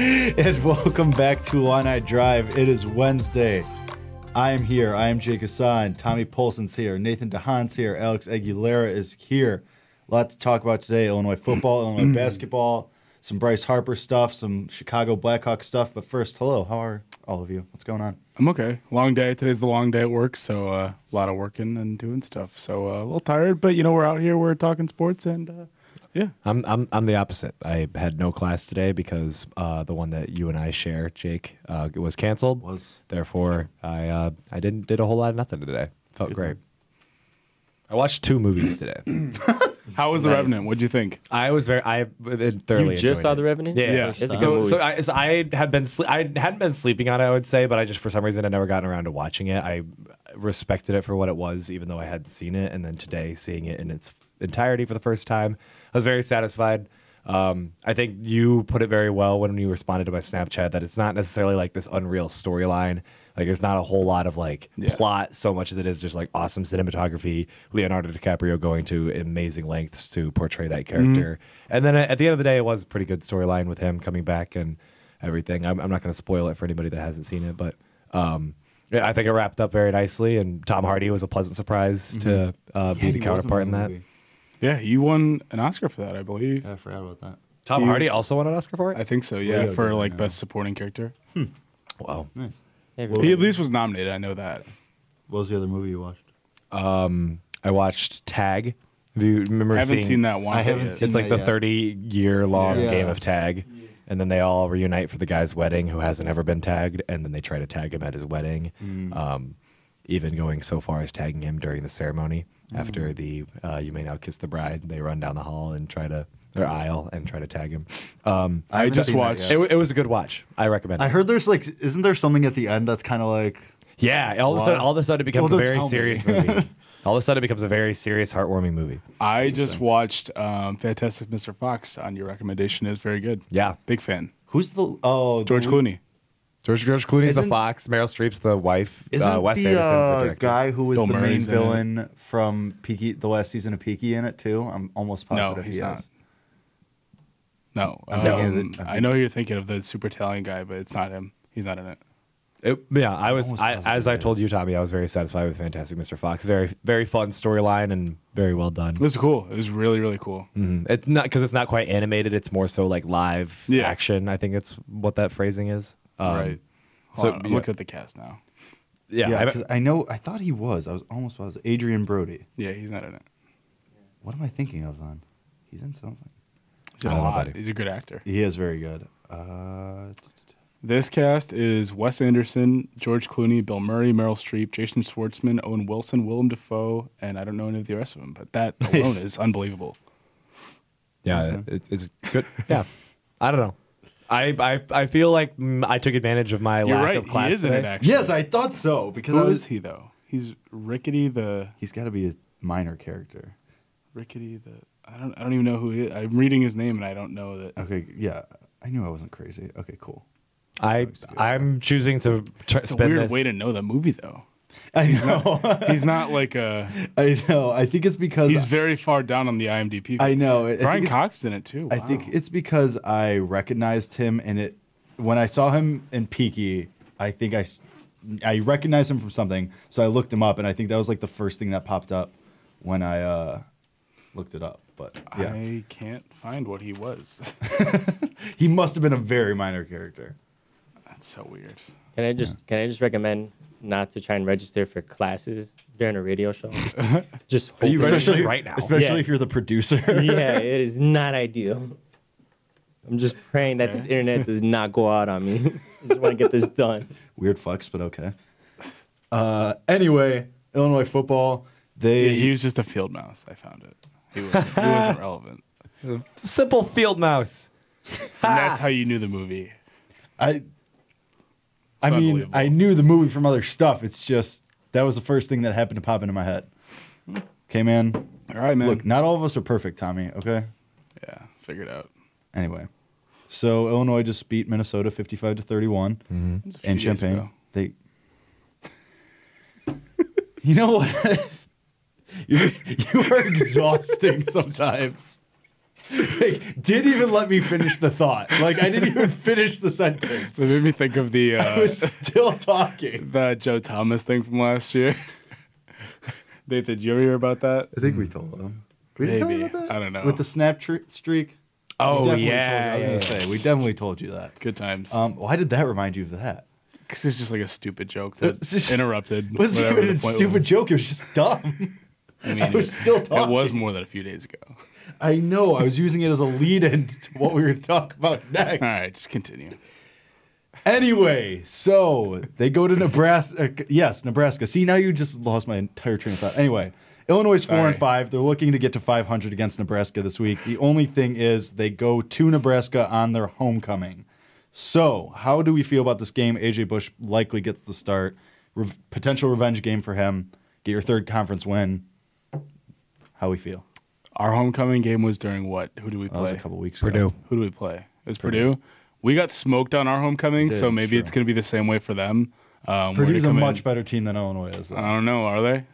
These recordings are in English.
And welcome back to Illini Drive. It is Wednesday. I am here. I am Jake Hasan. Tommy Polcyn's here. Nathan DeHaan's here. Alex Aguilera is here. A lot to talk about today. Illinois football, Illinois basketball, some Bryce Harper stuff, some Chicago Blackhawks stuff. But first, hello. How are all of you? What's going on? I'm okay. Long day. Today's the long day at work, so a lot of working and doing stuff. So a little tired, but we're out here. We're talking sports, and yeah. I'm the opposite. I had no class today because the one that you and I share, Jake, was canceled. Therefore, I did a whole lot of nothing today. Felt great. I watched 2 movies today. How was The Revenant? What'd you think? I thoroughly You just saw enjoyed The it. Revenant? Yeah. It's a good movie. So I hadn't been sleeping on it, I would say, but I just for some reason had never gotten around to watching it. I respected it for what it was, even though I hadn't seen it. And then today, seeing it in its entirety for the first time, I was very satisfied. I think you put it very well when you responded to my Snapchat that it's not necessarily like this unreal storyline. Like, it's not a whole lot of plot so much as it is just like awesome cinematography, Leonardo DiCaprio going to amazing lengths to portray that character. And then at the end of the day, it was a pretty good storyline with him coming back and everything. I'm not going to spoil it for anybody that hasn't seen it, but yeah, I think it wrapped up very nicely, and Tom Hardy was a pleasant surprise to be the counterpart in that. Yeah, you won an Oscar for that, I believe. I forgot about that. Tom Hardy also won an Oscar for it? I think so, yeah, for Best Supporting Character. Wow. Nice. He at least was nominated, I know that. What was the other movie you watched? I watched Tag. Have you remember I haven't seeing seen that one. I haven't seen It's like the that yet. 30-year-long game of tag. And then they all reunite for the guy's wedding who hasn't ever been tagged, and then they try to tag him at his wedding, even going so far as tagging him during the ceremony. After the You May Now Kiss the Bride, they run down the hall and aisle and try to tag him. I just watched. It was a good watch. I recommend it. I heard there's isn't there something at the end that's kind of like... Yeah, all of a sudden it becomes Well, a don't very tell me. serious movie. All of a sudden it becomes a very serious, heartwarming movie. I just watched Fantastic Mr. Fox on your recommendation. It was very good. Yeah. Big fan. Who's the... Oh, George Clooney. George Clooney's the Isn't- Fox. Meryl Streep's the wife. Isn't Wes the Anderson's the director. guy who was Bill the main Murray's in it. villain from Peaky, the last season of Peaky in it too? I'm almost positive No, he he's is. not. No. thinking I know you're thinking of the super Italian guy, but it's not him. He's not in it. I was. almost As positive I it told you, Tommy, I was very satisfied with Fantastic Mr. Fox. Very, very fun storyline and very well done. It was cool. It was really, really cool. It's not because it's not quite animated. It's more so like live action. I think it's what that phrasing is. Right. So Hold on, I'm looking at the cast now. Yeah, because I thought he was. I was almost positive. Adrian Brody. Yeah, he's not in it. What am I thinking of then? He's in something. He's in I a don't know, lot. buddy. He's a good actor. He is very good. This cast is Wes Anderson, George Clooney, Bill Murray, Meryl Streep, Jason Schwartzman, Owen Wilson, Willem Dafoe, and I don't know any of the rest of them, but that alone is unbelievable. Yeah, it's good. Yeah, I don't know. I feel like I took advantage of my You're lack right. of class He is in it, today. actually. Yes, I thought so because Who is he, though? He's Rickety the... He's got to be a minor character. Rickety the... I don't even know who he is. I'm reading his name, and I don't know that... Okay, yeah, I knew I wasn't crazy. Okay, cool. I'm choosing to It's a spend weird this. way to know the movie, though. I know. He's not like a... I know. I think it's because He's very far down on the IMDb. I know. Brian Cox in it, too. I think it's because I recognized him in it when I saw him in Peaky. I think I recognized him from something, so I looked him up, and I think that was like the first thing that popped up when I looked it up. But yeah, I can't find what he was. he must have been a very minor character. That's so weird. Can I just recommend not to try and register for classes during a radio show? Just hope registering right now? Especially Yeah. if you're the producer. yeah, it is not ideal. I'm just praying that this internet does not go out on me. I just want to get this done. Weird flex, but okay. Anyway, Illinois football. He was just a field mouse. I found it. He wasn't relevant. Simple field mouse. And that's how you knew the movie. I mean, unbelievable. I knew the movie from other stuff. It's just that was the first thing that happened to pop into my head. Okay, man. All right, man. Look, not all of us are perfect, Tommy. Okay. Yeah, figured out. Anyway, so Illinois just beat Minnesota 55-31 It was a few in days Champaign. ago. They, you know what? you are exhausting sometimes. Like, didn't even let me finish the thought. Like, I didn't even finish the sentence. It made me think of the I was still talking. the Joe Thomas thing from last year. Nathan, did you ever hear about that? I think we told him. We didn't tell him Maybe. about that? I don't know. With the snap streak? Oh, We definitely yeah. told you. I was going to say, we definitely told you that. Good times. Why did that remind you of that? Because it's just like a stupid joke that It's just- interrupted. It wasn't whatever even a the point stupid was. joke. It was just dumb. I mean, I was still talking. It was more than a few days ago. I know. I was using it as a lead-in to what we were going to talk about next. All right, just continue. Anyway, so they go to Nebraska. Yes, Nebraska. See, now you just lost my entire train of thought. Anyway, Illinois is 4-5. They're looking to get to 500 against Nebraska this week. The only thing is they go to Nebraska on their homecoming. So how do we feel about this game? AJ Bush likely gets the start. Potential revenge game for him. Get your third conference win. How we feel? Our homecoming game was during what? Who do we That was play? a couple weeks Purdue. ago. Who do we play? It was Purdue. We got smoked on our homecoming, Did, so it's maybe true. it's going to be the same way for them. We're Purdue's gonna a come much in- better team than Illinois is, though. I don't know. Are they?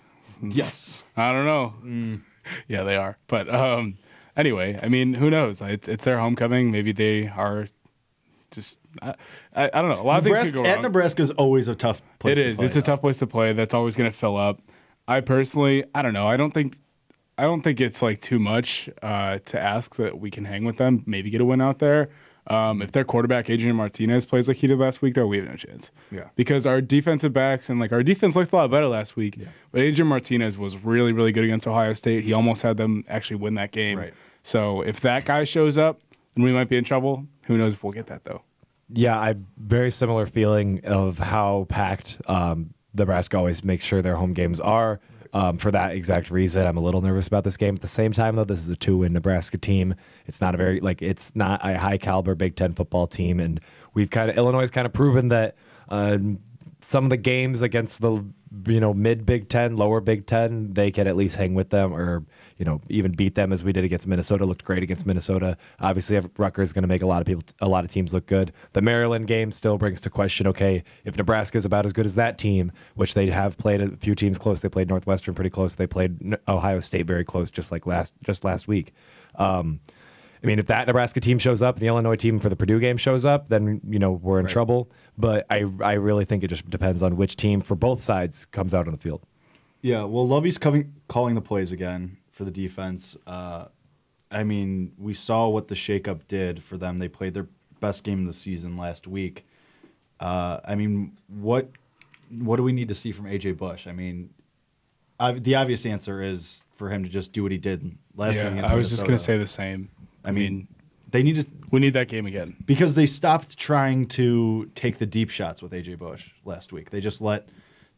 Yes. I don't know. Yeah, they are. But anyway, I mean, who knows? It's their homecoming. Maybe they are just. I don't know. A lot of things could go wrong. At Nebraska is always a tough place It to is. play, It's a though. tough place to play. That's always going to fill up. I personally, I don't know. I don't think it's like too much to ask that we can hang with them. Maybe get a win out there. If their quarterback Adrian Martinez plays like he did last week, though, we have no chance. Yeah. Because our defensive backs and like our defense looked a lot better last week. Yeah. But Adrian Martinez was really, really good against Ohio State. He almost had them actually win that game. Right. So if that guy shows up, then we might be in trouble. Who knows if we'll get that though? Yeah, I very similar feeling of how packed Nebraska always makes sure their home games are. For that exact reason, I'm a little nervous about this game. At the same time, though, this is a 2-win Nebraska team. It's not it's not a high caliber Big Ten football team, and Illinois has kind of proven that some of the games against the mid Big Ten, lower Big Ten, they can at least hang with them or even beat them as we did against Minnesota. Looked great against Minnesota. Obviously, Rutgers is going to make a lot of teams look good. The Maryland game still brings to question, okay, if Nebraska is about as good as that team, which they have played a few teams close. They played Northwestern pretty close. They played Ohio State very close, just last week. I mean, if that Nebraska team shows up, and the Illinois team for the Purdue game shows up, then we're in trouble. But I really think it just depends on which team for both sides comes out on the field. Yeah, well, Lovey's calling the plays again for the defense. I mean, we saw what the shakeup did for them. They played their best game of the season last week. I mean, what do we need to see from AJ Bush? I mean, the obvious answer is for him to just do what he did last week against I was just Minnesota. going to say the same. I mean, they need to, we need that game again. because they stopped trying to take the deep shots with AJ Bush last week. They just let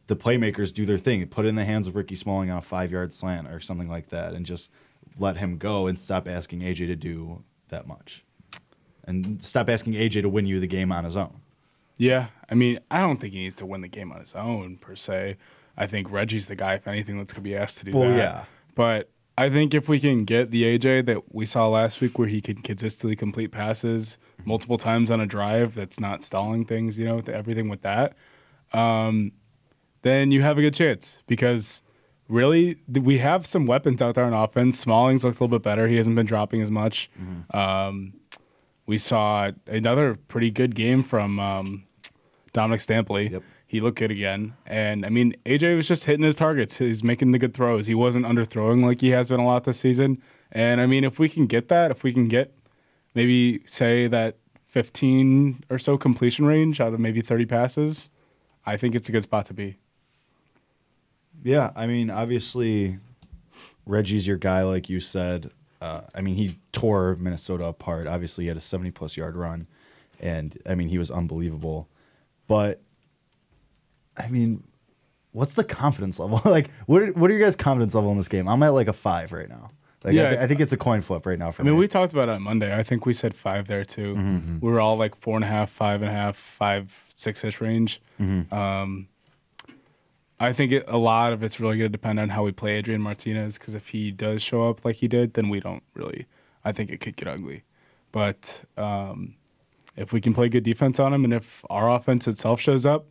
the playmakers do their thing, put it in the hands of Ricky Smalling on a 5-yard slant or something like that, and just let him go and stop asking AJ to do that much. And stop asking AJ to win you the game on his own. Yeah, I mean, I don't think he needs to win the game on his own, per se. I think Reggie's the guy, if anything, that's going to be asked to do Well, that. yeah. But I think if we can get the AJ that we saw last week where he could consistently complete passes multiple times on a drive that's not stalling things, everything with that, then you have a good chance. Because really, we have some weapons out there on offense. Smalling's looked a little bit better. He hasn't been dropping as much. We saw another pretty good game from Dominic Stampley. Yep. He looked good again. And, I mean, AJ was just hitting his targets. He's making the good throws. He wasn't underthrowing like he has been a lot this season. And, I mean, if we can get that, if we can get maybe, say, that 15 or so completion range out of maybe 30 passes, I think it's a good spot to be. Yeah, I mean, obviously, Reggie's your guy, like you said. I mean, he tore Minnesota apart. Obviously, he had a 70-plus yard run, and, I mean, he was unbelievable. But, I mean, what's the confidence level? Like, what are your guys' confidence level in this game? I'm at, like, a 5 right now. Like, Yeah, I think it's a coin flip right now for I me. mean, we talked about it on Monday. I think we said 5 there, too. We were all like 4.5, 5.5, 5, 6-ish range. I think a lot of it's really going to depend on how we play Adrian Martinez, because if he does show up like he did, then we don't really. I think it could get ugly. But if we can play good defense on him, and if our offense itself shows up,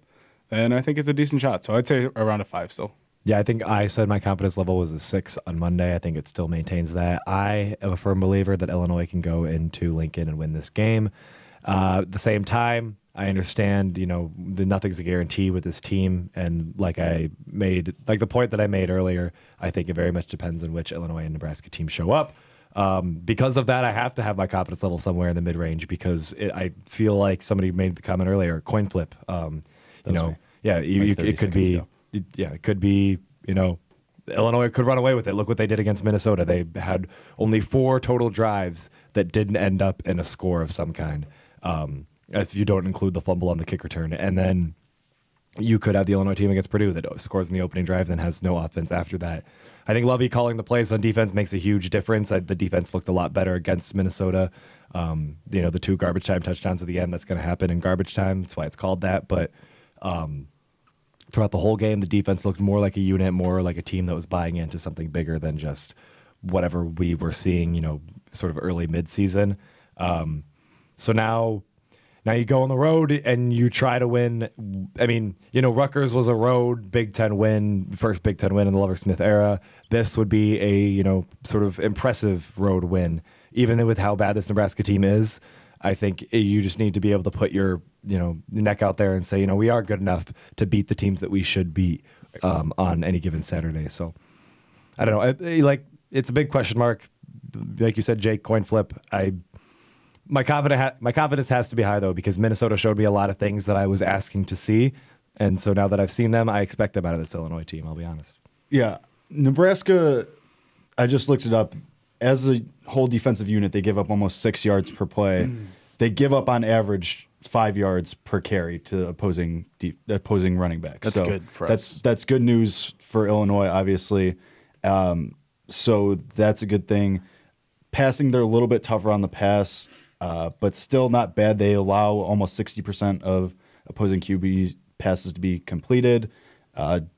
then I think it's a decent shot. So I'd say around a 5 still. Yeah, I think I said my confidence level was a 6 on Monday. I think it still maintains that. I am a firm believer that Illinois can go into Lincoln and win this game. At the same time, I understand, that nothing's a guarantee with this team. And like the point that I made earlier, I think it very much depends on which Illinois and Nebraska teams show up. Because of that, I have to have my confidence level somewhere in the mid-range because I feel like somebody made the comment earlier, coin flip. It could be ago. Yeah, it could be, Illinois could run away with it. Look what they did against Minnesota. They had only 4 total drives that didn't end up in a score of some kind, if you don't include the fumble on the kick return. And then you could have the Illinois team against Purdue that scores in the opening drive, then has no offense after that. I think Lovie calling the plays on defense makes a huge difference. The defense looked a lot better against Minnesota. The 2 garbage time touchdowns at the end, that's going to happen in garbage time. That's why it's called that. But throughout the whole game, the defense looked more like a unit, more like a team that was buying into something bigger than just whatever we were seeing, sort of early midseason. So now you go on the road and you try to win. I mean, Rutgers was a road Big Ten win, first Big Ten win in the Lover Smith era. This would be a, sort of impressive road win, even with how bad this Nebraska team is. I think you just need to be able to put your, neck out there and say, we are good enough to beat the teams that we should beat on any given Saturday. So I don't know. It's a big question mark. Like you said, Jake, coin flip. My confidence has to be high though, because Minnesota showed me a lot of things that I was asking to see, and so now that I've seen them, I expect them out of this Illinois team. I'll be honest. Yeah, Nebraska. I just looked it up. As a whole defensive unit, they give up almost 6 yards per play. They give up on average 5 yards per carry to opposing running backs. That's good for us. That's good news for Illinois, obviously. So that's a good thing. Passing, they're a little bit tougher on the pass, but still not bad. They allow almost 60% of opposing QB passes to be completed,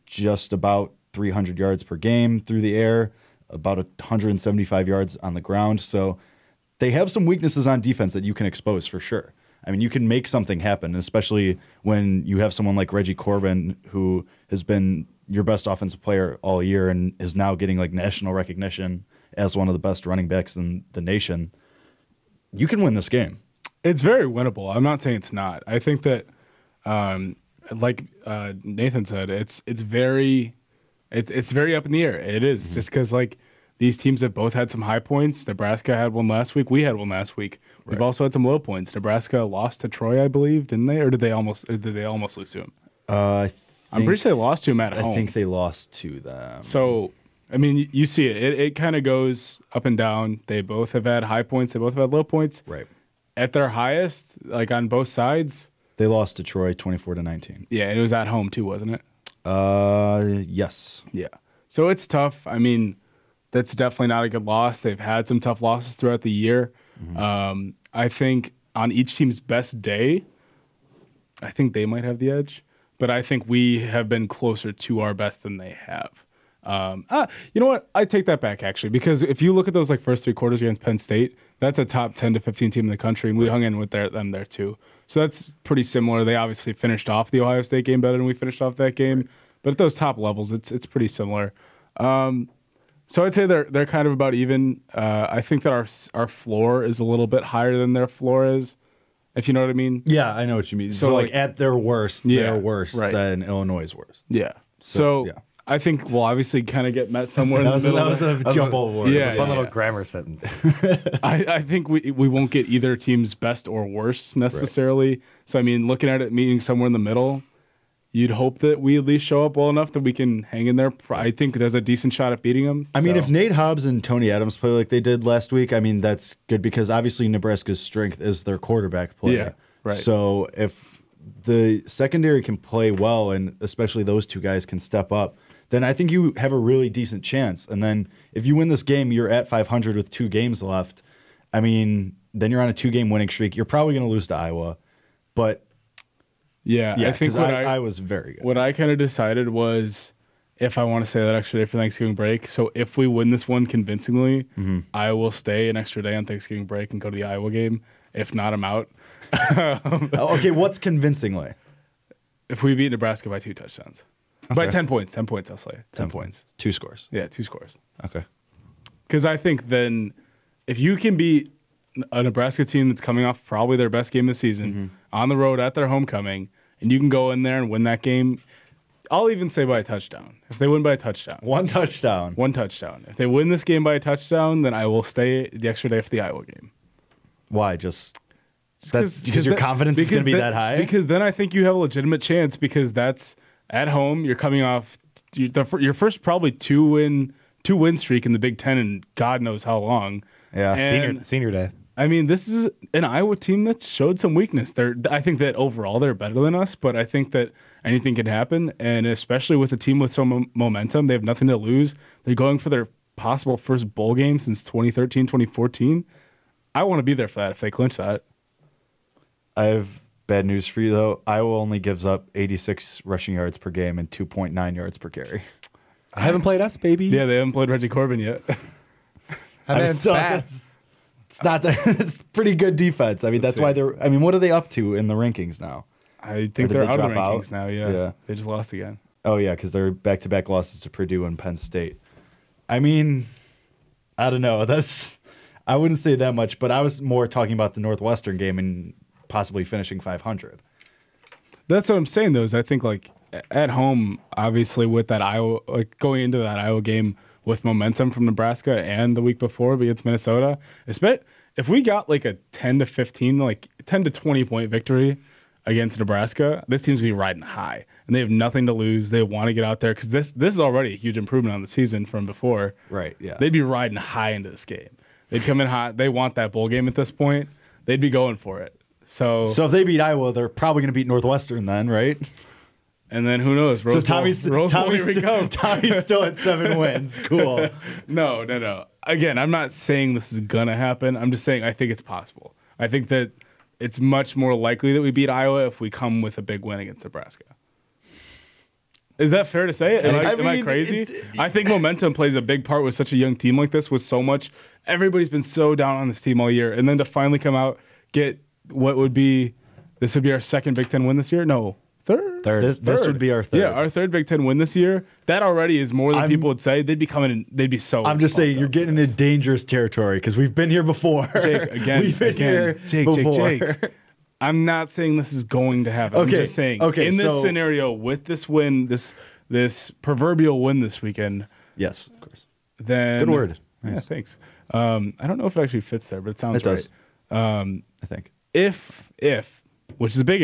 just about 300 yards per game through the air, about 175 yards on the ground. So they have some weaknesses on defense that you can expose for sure. I mean, you can make something happen, especially when you have someone like Reggie Corbin, who has been your best offensive player all year and is now getting national recognition as one of the best running backs in the nation. You can win this game. It's very winnable. I'm not saying it's not. I think that, like Nathan said, it's very up in the air. It is just because these teams have both had some high points. Nebraska had one last week. We had one last week. We've also had some low points. Nebraska lost to Troy, I believe, didn't they? Or did they almost lose to him? I'm pretty sure they lost to him at home. I think they lost to them. So, I mean, you see it. It kind of goes up and down. They both have had high points. They both have had low points. Right. At their highest, on both sides. They lost to Troy 24-19. Yeah, it was at home too, wasn't it? Yes. Yeah. So it's tough. I mean, that's definitely not a good loss. They've had some tough losses throughout the year. I think on each team's best day, I think they might have the edge. But I think we have been closer to our best than they have. You know what? I take that back, actually, because if you look at those first 3 quarters against Penn State, that's a top 10 to 15 team in the country, and we hung in with them there too. So that's pretty similar. They obviously finished off the Ohio State game better than we finished off that game, but at those top levels, it's pretty similar. So I'd say they're kind of about even. I think that our floor is a little bit higher than their floor is, if you know what I mean. Yeah, I know what you mean. So at their worst, they're worse than Illinois' worst. Yeah. So yeah. I think we'll obviously kind of get met somewhere in the middle. That was a jumble word. Yeah, a fun little grammar sentence. I think we won't get either team's best or worst necessarily. Right. So, I mean, looking at it meeting somewhere in the middle, you'd hope that we at least show up well enough that we can hang in there. I think there's a decent shot at beating them. I mean, if Nate Hobbs and Tony Adams play like they did last week, I mean, that's good because obviously Nebraska's strength is their quarterback play. Yeah, right. So if the secondary can play well and especially those 2 guys can step up, then I think you have a really decent chance. And then if you win this game, you're at 500 with 2 games left. I mean, then you're on a 2-game winning streak. You're probably going to lose to Iowa. But, yeah I think I was very good. What I kind of decided was if I want to stay that extra day for Thanksgiving break. So if we win this one convincingly, I will stay an extra day on Thanksgiving break and go to the Iowa game. If not, I'm out. Okay, what's convincingly? If we beat Nebraska by 2 touchdowns. By 10 points. 10 points, I'll say. 10 points. 2 scores. Yeah, 2 scores. Okay. Because I think then if you can beat a Nebraska team that's coming off probably their best game of the season on the road at their homecoming, and you can go in there and win that game, I'll even say by a touchdown. If they win by a touchdown. 1 touchdown. 1 touchdown. If they win this game by a touchdown, then I will stay the extra day for the Iowa game. Why? Just because your confidence is going to be that high? Because then I think you have a legitimate chance because that's at home. You're coming off your first probably two win streak in the Big Ten in God knows how long. Yeah. And, Senior day. I mean, this is an Iowa team that showed some weakness. I think that overall they're better than us, but I think that anything can happen, and especially with a team with some momentum, they have nothing to lose. They're going for their possible first bowl game since 2013, 2014. I want to be there for that if they clinch that. I have bad news for you, though. Iowa only gives up 86 rushing yards per game and 2.9 yards per carry. I haven't played us, baby. Yeah, they haven't played Reggie Corbin yet. It's not that. It's pretty good defense. I mean, that's why they're. I mean, what are they up to in the rankings now? I think they're out of the rankings now. Yeah, they just lost again. Oh yeah, because they're back-to-back losses to Purdue and Penn State. I mean, I don't know. I wouldn't say that much, but I was more talking about the Northwestern game and possibly finishing 500. That's what I'm saying, though. Is I think like at home, obviously with that Iowa, like going into that Iowa game with momentum from Nebraska and the week before against Minnesota, if we got like a 10 to 15, like 10 to 20 point victory against Nebraska, this team's gonna be riding high, and they have nothing to lose. They want to get out there because this is already a huge improvement on the season from before. Right. Yeah. They'd be riding high into this game. They'd come in hot. They want that bowl game at this point. They'd be going for it. So if they beat Iowa, they're probably gonna beat Northwestern then, right? And then who knows? Tommy's still at 7 wins. Cool. No. Again, I'm not saying this is gonna happen. I'm just saying I think it's possible. I think that it's much more likely that we beat Iowa if we come with a big win against Nebraska. Is that fair to say? Am I crazy? I think momentum plays a big part with such a young team like this. With so much, everybody's been so down on this team all year, and then to finally come out, get what would be our second Big Ten win this year? No. Third. This would be our third. Yeah, our third Big Ten win this year. That already is more than people would say. They'd be coming in. They'd be so. I'm just saying you're getting into dangerous territory because we've been here before. Jake, again. We've been here before. Jake. I'm not saying this is going to happen. Okay. I'm just saying in this scenario with this win, this proverbial win this weekend. Yes, of course. Then good word. Yeah, Nice. thanks. I don't know if it actually fits there, but it sounds It does. right. I think. If, which is a big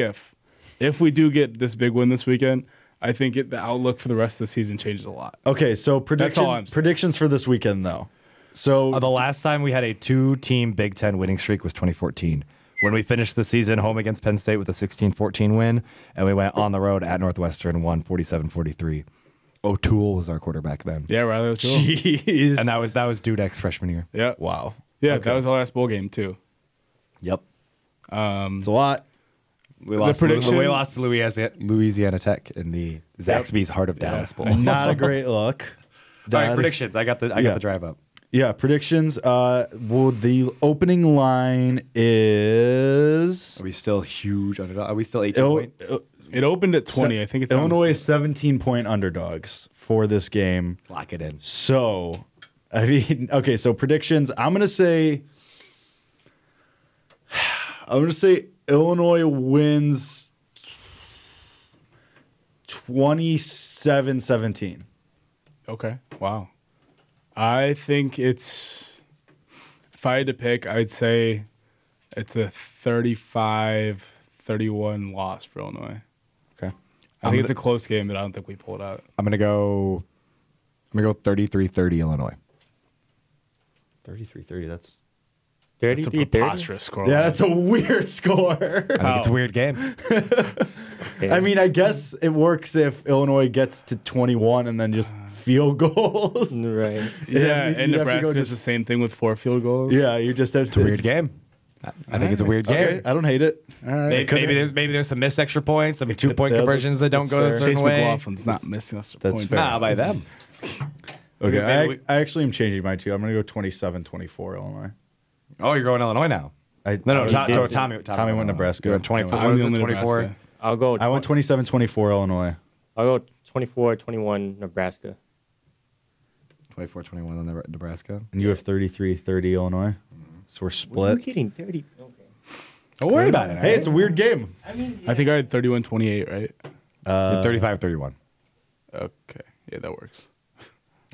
if we do get this big win this weekend, I think the outlook for the rest of the season changes a lot. Okay, so all I'm saying. predictions for this weekend, though. So The last time we had a 2-team Big Ten winning streak was 2014. When we finished the season home against Penn State with a 16-14 win, and we went on the road at Northwestern and won 47-43. O'Toole was our quarterback then. Yeah, Riley O'Toole. jeez. And that was Dudek's freshman year. Yeah. Wow. Yeah, Okay. that was our last bowl game, too. Yep. It's a lot. We lost prediction- to Louisiana Tech in the Zaxby's Heart of Dallas Bowl. Not a great look. All right, predictions. I got the drive up. Yeah, predictions. Well, the opening line is Are we still huge underdog? Are we still 18 points? It opened at 20. I think it's Illinois 17-point underdogs for this game. Lock it in. So, I mean, okay, so predictions. I'm gonna say Illinois wins 27-17. Okay. Wow. I think if I had to pick, I'd say it's a 35-31 loss for Illinois. Okay. I think it's a close game, but I don't think we pull it out. I'm gonna go 33-30 Illinois. 33-30. That's It's a 33-30. preposterous score. yeah, that's a weird score. I think it's a weird game. I mean, I guess it works if Illinois gets to 21 and then just field goals. Right. Yeah, You'd and have to go Nebraska is just- the same thing with 4 field goals. Yeah, you just have It's a weird game. I think it's a weird game. Okay, I don't hate it. All right. Maybe there's some missed extra points. Some 2-point Yeah, conversions that don't that's go a fair. certain Chase way. McLaughlin's not missing us that's points. fair. Nah, by them. Okay, Maybe I actually am changing mine too. I'm going to go 27-24 Illinois. Oh, you're going Illinois now. Tommy Tommy went Nebraska. You went 24. I'm the only 24. Nebraska. I'll go. I went 27-24 Illinois. I'll go 24-21 Nebraska. 24-21 on Nebraska. And you have 33-30 Illinois. So we're We're split. getting 30. Okay. Don't worry about it. Hey, it's a weird game. I mean, I think I had 31-28, right? 35-31. Okay. Yeah, that works.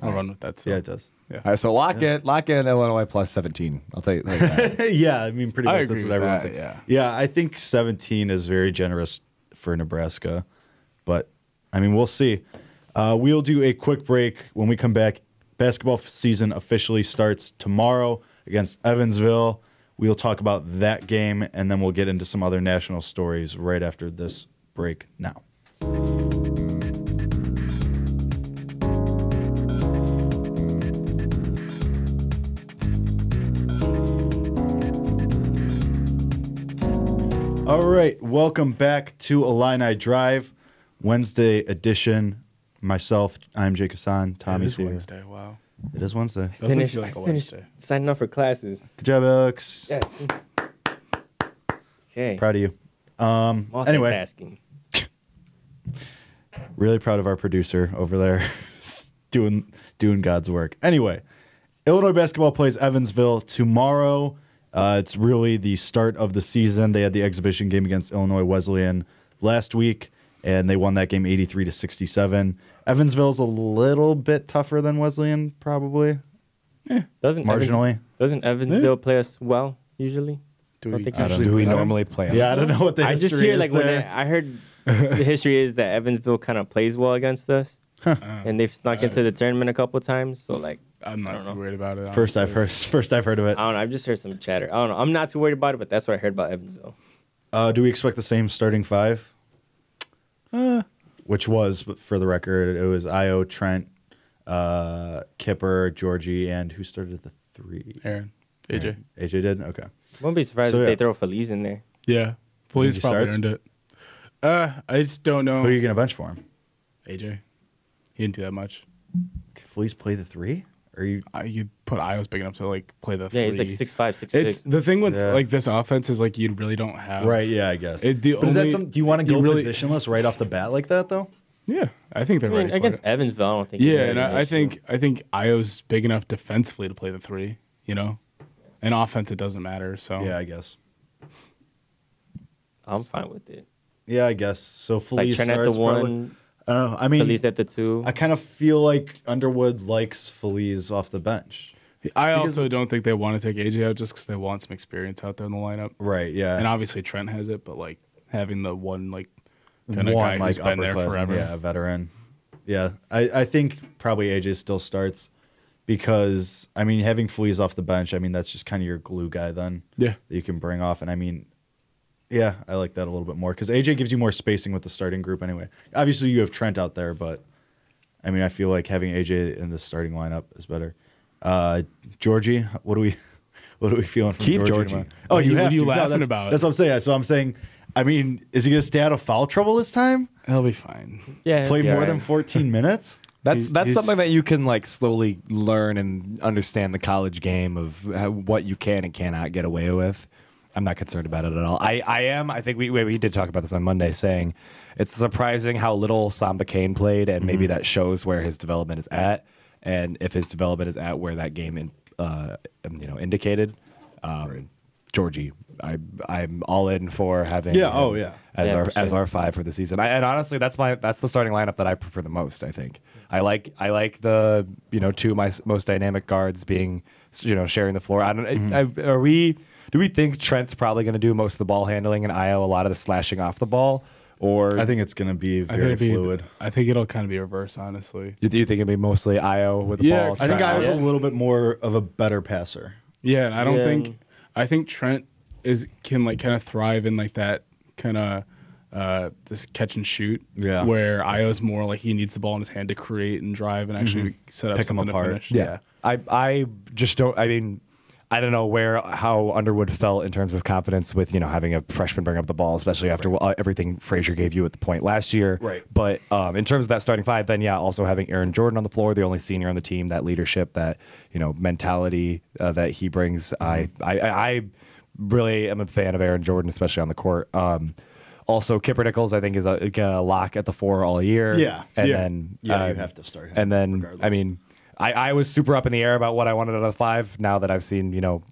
I'll run with that. So. Yeah, it does. All right, so lock in Illinois plus 17. I'll tell you that. Yeah, I mean, pretty I much agree that's what with everyone's that, saying. yeah. Yeah, I think 17 is very generous for Nebraska, but I mean, we'll see. We'll do a quick break. When we come back, basketball season officially starts tomorrow against Evansville. We'll talk about that game, and then we'll get into some other national stories right after this break now. All right, welcome back to Illini Drive, Wednesday edition. Myself, I'm Jake Hasan. Tommy's here. Wednesday. Wow. It is Wednesday. Doesn't feel like a finished Wednesday. signing up for classes. Good job, Alex. Yes. Okay. Proud of you. Anyway, Multitasking. really proud of our producer over there doing God's work. Anyway, Illinois basketball plays Evansville tomorrow. It's really the start of the season. They had the exhibition game against Illinois Wesleyan last week, and they won that game 83-67. Evansville's a little bit tougher than Wesleyan, probably. Doesn't Marginally. Doesn't Evansville play us well usually? Do Don't we think usually Do we play them? normally play? Yeah, I don't know what the I history just hear is like when there. I heard the history is that Evansville kind of plays well against us, and they've snuck into the tournament a couple times. So like, I'm I not don't too worried about it. First honestly. I've heard of it. I don't know. I've just heard some chatter. I don't know. I'm not too worried about it, but that's what I heard about Evansville. Do we expect the same starting five? Which was, but for the record, it was Io, Trent, Kipper, Georgie, and who started at the three? Aaron, AJ. AJ did? Okay. Won't be surprised So, if yeah. they throw Feliz in there. Yeah. Police he probably starts? earned it. I just don't know. Who are you going to bench for him? AJ. He didn't do that much. Fleece play the three? Or you? You put Io's big enough to like play the Yeah, three. he's like 6'5", 6'6". It's the thing with Yeah. like this offense is like you really don't have. Right, yeah, I guess. It- the but is that only- something? Do you want to you go really- positionless right off the bat like that, though? Yeah, I think they're I mean, ready for against it. Evansville, I don't think. Yeah, he and had an I issue. think Io's big enough defensively to play the three. You know, in offense it doesn't matter. So Yeah, I guess. I'm fine with it. Yeah, I guess. So Like Felice Trent at the starts probably. one, I don't know. I mean, Feliz at the two. I kind of feel like Underwood likes Felice off the bench. I also don't think they want to take AJ out just because they want some experience out there in the lineup. Right, yeah. And obviously Trent has it, but like having the one like kind of One guy who's been there upperclassman, forever. Yeah, a veteran. Yeah, I think probably AJ still starts because, I mean, having Fleas off the bench, I mean, that's just kind of your glue guy then Yeah. that you can bring off. And I mean, yeah, I like that a little bit more because AJ gives you more spacing with the starting group anyway. Obviously, you have Trent out there, but I mean, I feel like having AJ in the starting lineup is better. Georgie, what are we feeling from Keep Georgie? Georgie. tomorrow? Oh, What you are have you to. No, laughing that's, about? That's what I'm saying. So I'm saying, I mean, is he going to stay out of foul trouble this time? He'll be fine. Yeah, Play yeah, more right. than 14 minutes? That's He's- something that you can like slowly learn and understand the college game of what you can and cannot get away with. I'm not concerned about it at all. I am. I think we did talk about this on Monday, saying it's surprising how little Samba Kane played, and maybe that shows where his development is at, and if his development is at where that game indicated. Georgie, I'm all in for having Yeah, him oh, yeah. as Yeah, our for sure. as our five for the season. And honestly, that's the starting lineup that I prefer the most. I think I like the two of my most dynamic guards being sharing the floor. I don't. Do we think Trent's probably going to do most of the ball handling and Io a lot of the slashing off the ball? Or I think it's going to be I think very it'd be- fluid. I think it'll kind of be reverse, honestly. do you think it'd be mostly Io with the Yeah, ball? I think I was Yeah. a little bit more of a better passer. Yeah, and I don't Yeah. think. I think Trent can like kind of thrive in like that kind of this catch and shoot. Yeah. Where Io's more like he needs the ball in his hand to create and drive and actually set up Pick 'em something apart. to finish. Yeah. I just don't. I mean, I don't know how Underwood felt in terms of confidence with having a freshman bring up the ball, especially after everything Frazier gave you at the point last year. Right. But in terms of that starting five, then also having Aaron Jordan on the floor, the only senior on the team, that leadership, that mentality that he brings. I really am a fan of Aaron Jordan, especially on the court. Also, Kipper Nichols, I think, is a lock at the 4 all year. Yeah. And Yeah. then you have to start him. And then, regardless. I mean, I was super up in the air about what I wanted out of 5. Now that I've seen,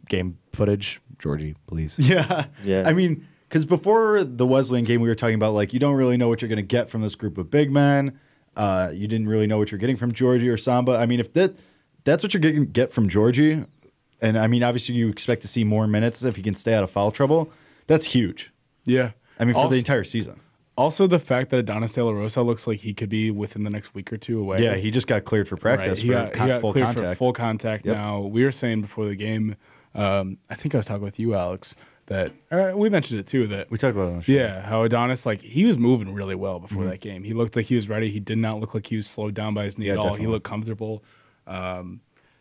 game footage, Georgie, please. Yeah. Yeah. I mean, because before the Wesleyan game, we were talking about, like, you don't really know what you're going to get from this group of big men. You didn't really know what you're getting from Georgie or Samba. I mean, if that's what you're going to get from Georgie, and, I mean, obviously you expect to see more minutes if he can stay out of foul trouble, that's huge. Yeah. I mean, for Also- the entire season. Also, the fact that Adonis De La Rosa looks like he could be within the next week or two away. Yeah, he just got cleared for practice Right. for He got full cleared contact. for full contact. Yep. Now, we were saying before the game, I think I was talking with you, Alex, that we mentioned it too, that We talked about it on the show. yeah, how Adonis, like, he was moving really well before that game. He looked like he was ready. He did not look like he was slowed down by his knee Yeah, at all. definitely. He looked comfortable. He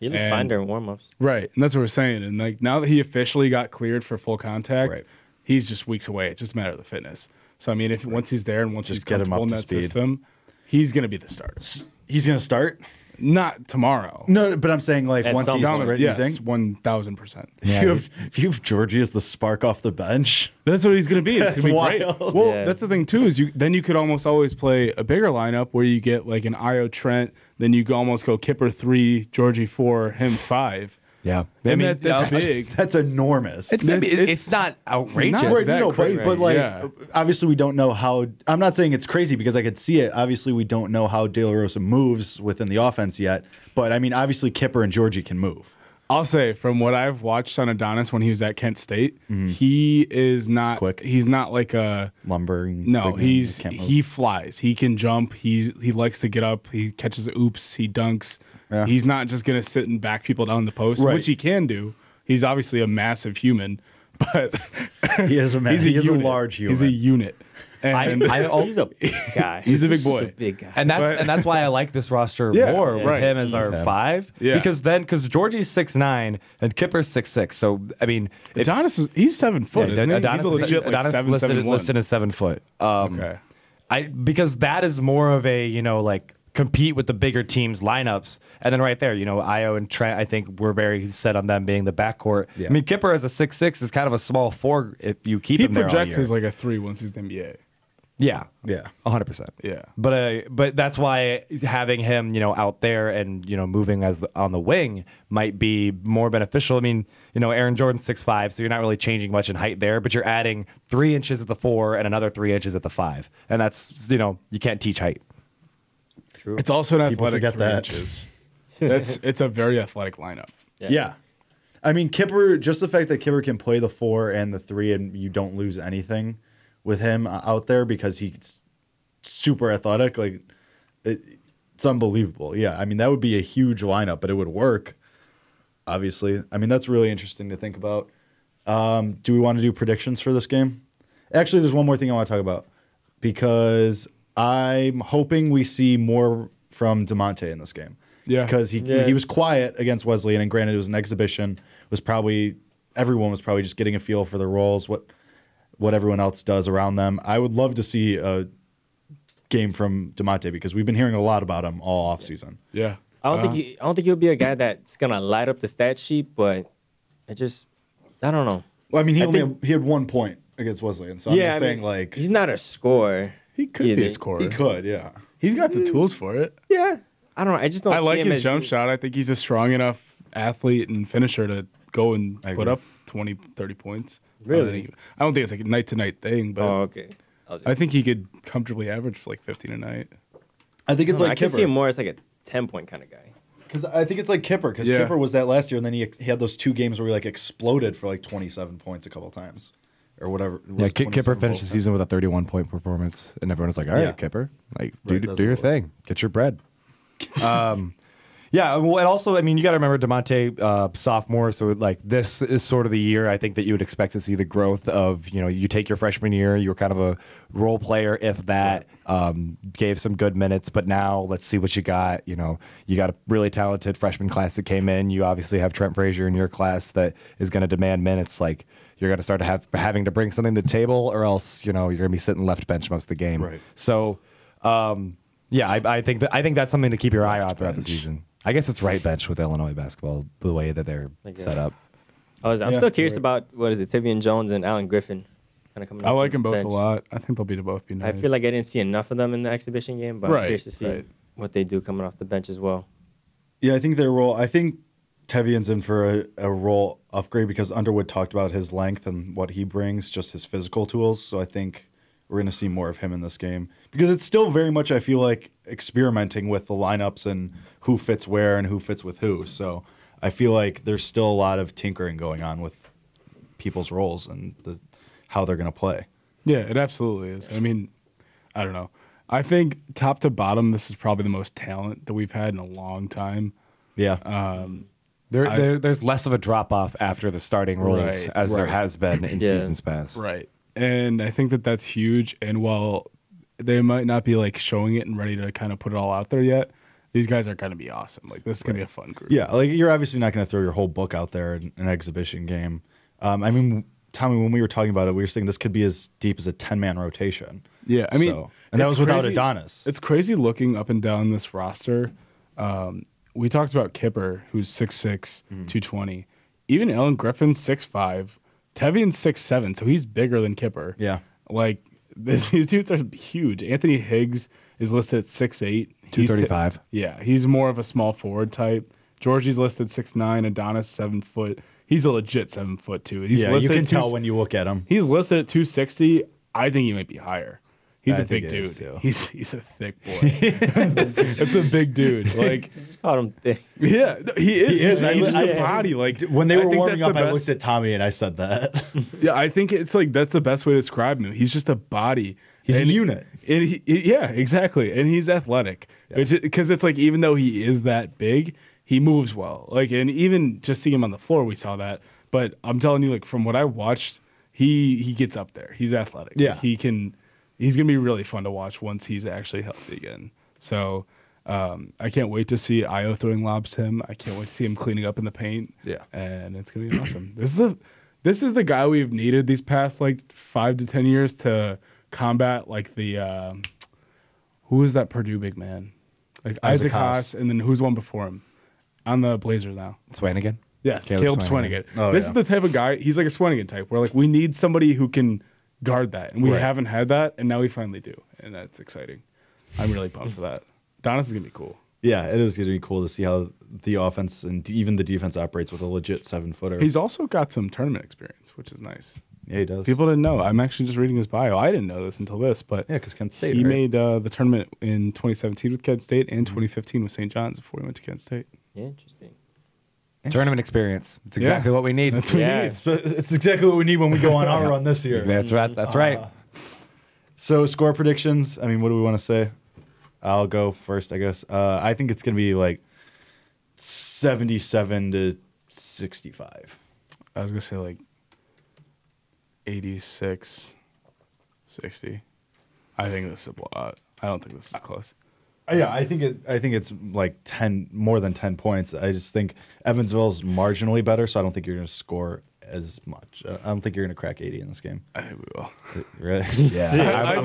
looked And- fine during warm-ups. Right, and that's what we're saying. And like now that he officially got cleared for full contact, Right. he's just weeks away. It's just a matter of the fitness. So I mean, if once he's there and once Just he's get him comfortable up in to that speed. system, he's gonna be the starter. He's going to start? Not tomorrow. No, but I'm saying, like, At once some he's point. ready, Yes, you think? 1,000%. If you have Georgie as the spark off the bench, That's what he's going to be. It's That's going to be wild. great. Well, Yeah. that's the thing, too, is you could almost always play a bigger lineup where you get like an Io Trent, then you could almost go Kipper 3, Georgie 4, him 5. Yeah. And that's big. that's enormous. It's not outrageous. not Right, that no, crazy. but like, Yeah. obviously we don't know how. I'm not saying it's crazy because I could see it. Obviously, we don't know how De La Rosa moves within the offense yet. But I mean, obviously, Kipper and Georgie can move. I'll say from what I've watched on Adonis when he was at Kent State, he is not quick. He's not like a Lumbering. no. big man, He's can't move. he flies. He can jump. He likes to get up. He catches oops. He dunks. Yeah. He's not just gonna sit and back people down the post, Right. which he can do. He's obviously a massive human, but He is a man. he's He is a unit. large human. He's a unit. And He's a big guy. He's a big just boy. a big guy. And that's why I like this roster Yeah, more with right. him as our 5. Yeah. Because Georgie's 6'9" and Kipper's 6'6". So I mean, Adonis he's 7 foot. Isn't he? Adonis, He's a legit like Adonis 7, listed, 7'1". listed as 7 foot. Okay. Because that is more of a like compete with the bigger teams lineups, and then right there, Io and Trent, I think we're very set on them being the backcourt. Yeah. I mean, Kipper as a 6'6" is kind of a small 4 if you keep He him there all projects year. as like a 3 once he's the NBA. Yeah, Yeah. 100%. Yeah. But that's why having him, out there and moving on the wing might be more beneficial. I mean, Aaron Jordan's 6'5", so you're not really changing much in height there, but you're adding 3 inches at the 4 and another 3 inches at the 5, and that's you can't teach height. True. It's also an People athletic forget 3 that. inches. It's a very athletic lineup. Yeah. I mean, Kipper, just the fact that Kipper can play the 4 and the 3 and you don't lose anything with him out there because he's super athletic, like, it's unbelievable. Yeah. I mean, that would be a huge lineup, but it would work, obviously. I mean, that's really interesting to think about. Do we want to do predictions for this game? Actually, there's one more thing I want to talk about because I'm hoping we see more from DeMonte in this game. Yeah. Because he was quiet against Wesleyan, and granted, it was an exhibition. Everyone was probably just getting a feel for the roles, what everyone else does around them. I would love to see a game from DeMonte because we've been hearing a lot about him all offseason. Yeah. I don't think he'll be a guy that's gonna light up the stat sheet, but I don't know. Well, I mean, think- he had 1 point against Wesleyan, so I'm just saying, like, he's not a scorer. He could be either. a scorer. he could, yeah. He's got the tools for it. Yeah, I don't know. I just don't. I see like him his as jump being- shot. I think he's a strong enough athlete and finisher to go and I put agree. up 20, 30 points. Really? I don't think it's like a night-to-night thing, but Oh, okay. I think he could comfortably average like 15 a night. I think it's I like can see Kipper. him more as like a 10-point kind of guy. Because I think it's like Kipper, because Yeah. Kipper was that last year, and then he had those 2 games where he like exploded for like 27 points a couple times, or whatever. Yeah, Was it Kipper 27 finished the both season with a 31-point performance, and everyone's like, all right, Yeah. Kipper, like, Right, do that's your what it was. thing. Get your bread. Yeah, well, and also, I mean, you got to remember DeMonte, sophomore, so like this is sort of the year I think that you would expect to see the growth of, you take your freshman year, you were kind of a role player, if that, gave some good minutes, but now let's see what you got. You got a really talented freshman class that came in. You obviously have Trent Frazier in your class that is going to demand minutes. Like, you're going to start having to bring something to the table, or else, you're going to be sitting left bench most of the game. Right. So, yeah, I think that's something to keep your eye on throughout the season. I guess it's right bench with Illinois basketball, the way that they're I guess. set up. I'm Yeah, still curious right. about Tivian Jones and Allen Griffin. kind of coming. I off like the them both bench. a lot. I think they'll both be nice. I feel like I didn't see enough of them in the exhibition game, but I'm curious to see what they do coming off the bench as well. Yeah, I think their role. I think Tevian's in for a role upgrade because Underwood talked about his length and what he brings, just his physical tools. So I think we're going to see more of him in this game because it's still very much, I feel like, experimenting with the lineups and who fits where and who fits with who. So I feel like there's still a lot of tinkering going on with people's roles and how they're going to play. Yeah, it absolutely is. I mean, I don't know. I think top to bottom, this is probably the most talent that we've had in a long time. Yeah. There's less of a drop off after the starting roles as there has been in seasons past. Right. And I think that that's huge. And while they might not be like showing it and ready to kind of put it all out there yet, these guys are going to be awesome. Like this is going to be a fun group. Yeah, like you're obviously not going to throw your whole book out there in an exhibition game. I mean, Tommy, when we were talking about it, we were saying this could be as deep as a 10-man rotation. Yeah, I mean, and that was without crazy. Adonis. It's crazy looking up and down this roster. We talked about Kipper, who's 6'6", 220. Even Ellen Griffin's 6'5". Tevian's 6'7", so he's bigger than Kipper. Yeah. Like, these dudes are huge. Anthony Higgs is listed at 6'8". 235. He's more of a small forward type. Georgie's listed 6'9", Adonis 7 foot. He's a legit 7 foot too. He's you can tell when you look at him. He's listed at 260. I think he might be higher. He's a big dude. Too. He's a thick boy. It's a big dude. Like, Just called him thick. yeah, he is. He's just a I- body. Like When they I were think warming that's up, the I best- looked at Tommy and I said that. Yeah, I think it's like that's the best way to describe him. He's just a body. He's a And unit. yeah, exactly. And he's athletic. Because it's like even though he is that big, he moves well. Like, and even just seeing him on the floor, we saw that. But I'm telling you, like from what I watched, he gets up there. He's athletic. Yeah. He's gonna be really fun to watch once he's actually healthy again. So I can't wait to see Io throwing lobs to him. I can't wait to see him cleaning up in the paint. Yeah. And it's gonna be awesome. This is the guy we've needed these past like 5 to 10 years to combat like the who is that Purdue big man? Like Isaac Haas, and then who's one before him? On the Blazers now. Swanigan? Yes, Caleb Caleb Swanigan. Swanigan. This is the type of guy, he's like a Swanigan type, where like we need somebody who can guard that. And we haven't had that, and now we finally do. And that's exciting. I'm really pumped for that. Donis is going to be cool. Yeah, it is going to be cool to see how the offense and even the defense operates with a legit 7-footer. He's also got some tournament experience, which is nice. Yeah, he does. People didn't know. I'm actually just reading his bio. I didn't know this until this, but Yeah, because Kent State. he right? made the tournament in 2017 with Kent State and 2015 with St. John's before he went to Kent State. Yeah, interesting. Tournament experience. It's exactly what we need. That's what Yeah. he needs. It's exactly what we need when we go on our run this year. That's right. That's right. So score predictions. I mean, what do we want to say? I'll go first, I guess. I think it's going to be like 77 to 65. I was going to say like 86, 60. I think this is a blowout. I don't think this is close. Yeah, I think it's like 10 more than 10 points. I just think Evansville's marginally better, so I don't think you're going to score as much. I don't think you're going to crack 80 in this game. I think we will. Really? Yeah. I I'm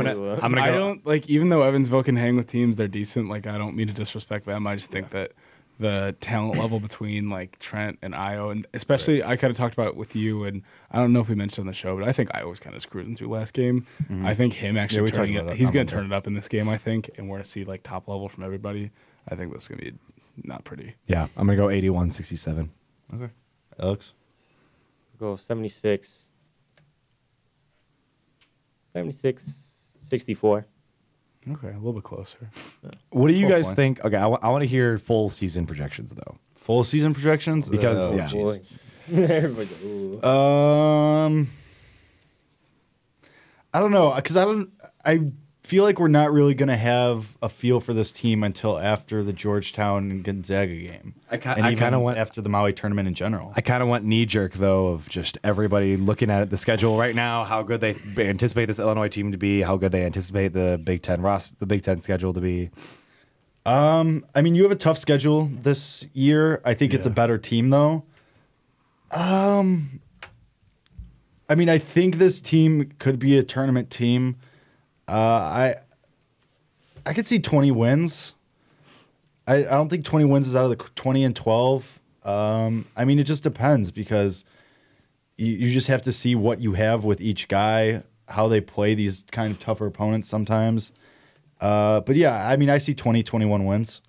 gonna I go. don't like, even though Evansville can hang with teams, they're decent. Like, I don't mean to disrespect them. I just think that the talent level between like Trent and Io, and especially I kind of talked about it with you, and I don't know if we mentioned on the show, but I think Io was kind of screwing through last game. I think him actually we turning talked about it, it he's on going to Monday. turn it up in this game, I think, and we're going to see like top level from everybody. I think this is going to be not pretty. Yeah, I'm going to go 81-67. Okay. Alex? Go 76. 76, 64. Okay, a little bit closer. What do you 12 guys points. think? Okay, I want to hear full season projections, though. Full season projections? Because, Oh, yeah. jeez. Everybody's like, ooh. I don't know, because I feel like we're not really going to have a feel for this team until after the Georgetown and Gonzaga game. I And even kinda want- after the Maui tournament in general. I kind of want knee jerk though of just everybody looking at the schedule right now, how good they anticipate this Illinois team to be, how good they anticipate the Big Ten schedule to be. I mean, you have a tough schedule this year. I think it's a better team, though. I mean, I think this team could be a tournament team. I could see 20 wins. I don't think 20 wins is out of the 20 and 12. I mean, it just depends because you just have to see what you have with each guy. how they play these kind of tougher opponents sometimes. But yeah, I mean, I see 20-21 wins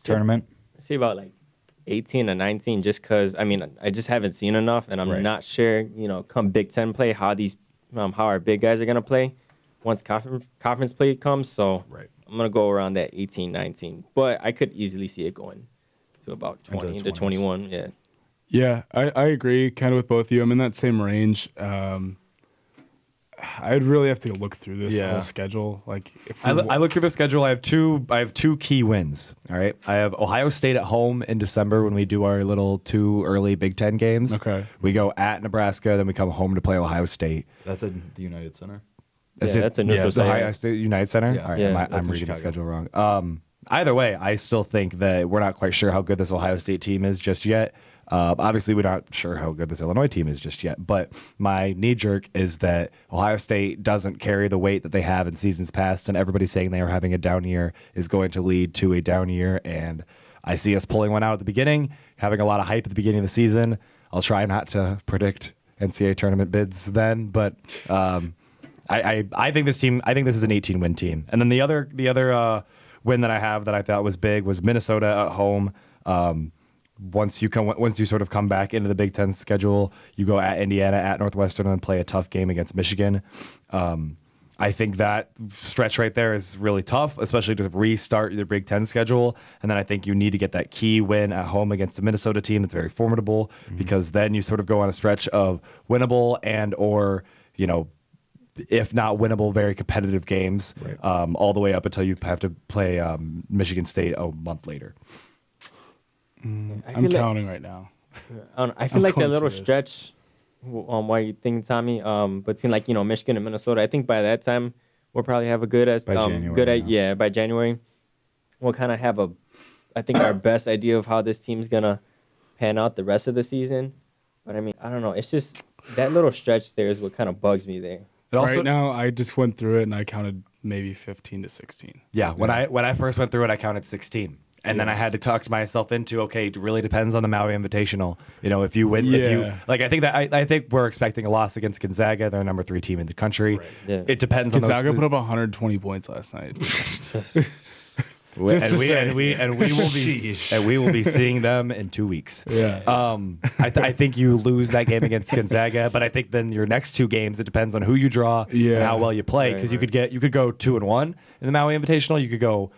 tournament. I see about like 18 or 19 just because, I mean, I just haven't seen enough, and I'm not sure, come Big Ten play, how our big guys are going to play once conference play comes. So I'm going to go around that 18, 19. But I could easily see it going to about 20 to 21. Yeah. Yeah, I agree kind of with both of you. I'm in that same range. I'd really have to look through this whole schedule. Like, if I look through the schedule. I have two key wins. All right, I have Ohio State at home in December when we do our little 2 early Big Ten games. Okay, we go at Nebraska, then we come home to play Ohio State. That's at the United Center. That's a neutral the Ohio State United Center. Yeah. All right, I'm reading the schedule wrong. Either way, I still think that we're not quite sure how good this Ohio State team is just yet. Obviously, we're not sure how good this Illinois team is just yet, but my knee-jerk is that Ohio State doesn't carry the weight that they have in seasons past, and everybody saying they are having a down year is going to lead to a down year, and I see us pulling one out at the beginning, having a lot of hype at the beginning of the season. I'll try not to predict NCAA tournament bids then, but I think this is an 18-win team. And then the other win that I have that I thought was big was Minnesota at home. Once you sort of come back into the Big Ten schedule, you go at Indiana, at Northwestern, and then play a tough game against Michigan. I think that stretch right there is really tough, especially to restart your Big Ten schedule. And then I think you need to get that key win at home against the Minnesota team that's very formidable, because then you sort of go on a stretch of winnable and or, if not winnable, very competitive games, all the way up until you have to play Michigan State a month later. I'm counting right now. I feel like that little stretch, why you think, Tommy, between Michigan and Minnesota, I think by that time we'll probably have a by January we'll kind of have I think our best idea of how this team's gonna pan out the rest of the season. But I mean, I don't know. It's just that little stretch there is what kind of bugs me there. Right now, I just went through it and I counted maybe 15 to 16. Yeah, when I first went through it, I counted 16. And then I had to talk myself into, okay, it really depends on the Maui Invitational. If you win, I think we're expecting a loss against Gonzaga. They're number 3 team in the country. Right. Yeah. It depends on Gonzaga put up 120 points last night. And we will be seeing them in 2 weeks. Yeah. I think you lose that game against Gonzaga, but I think then your next 2 games, it depends on who you draw and how well you play. Because you could go 2-1 in the Maui Invitational. You could go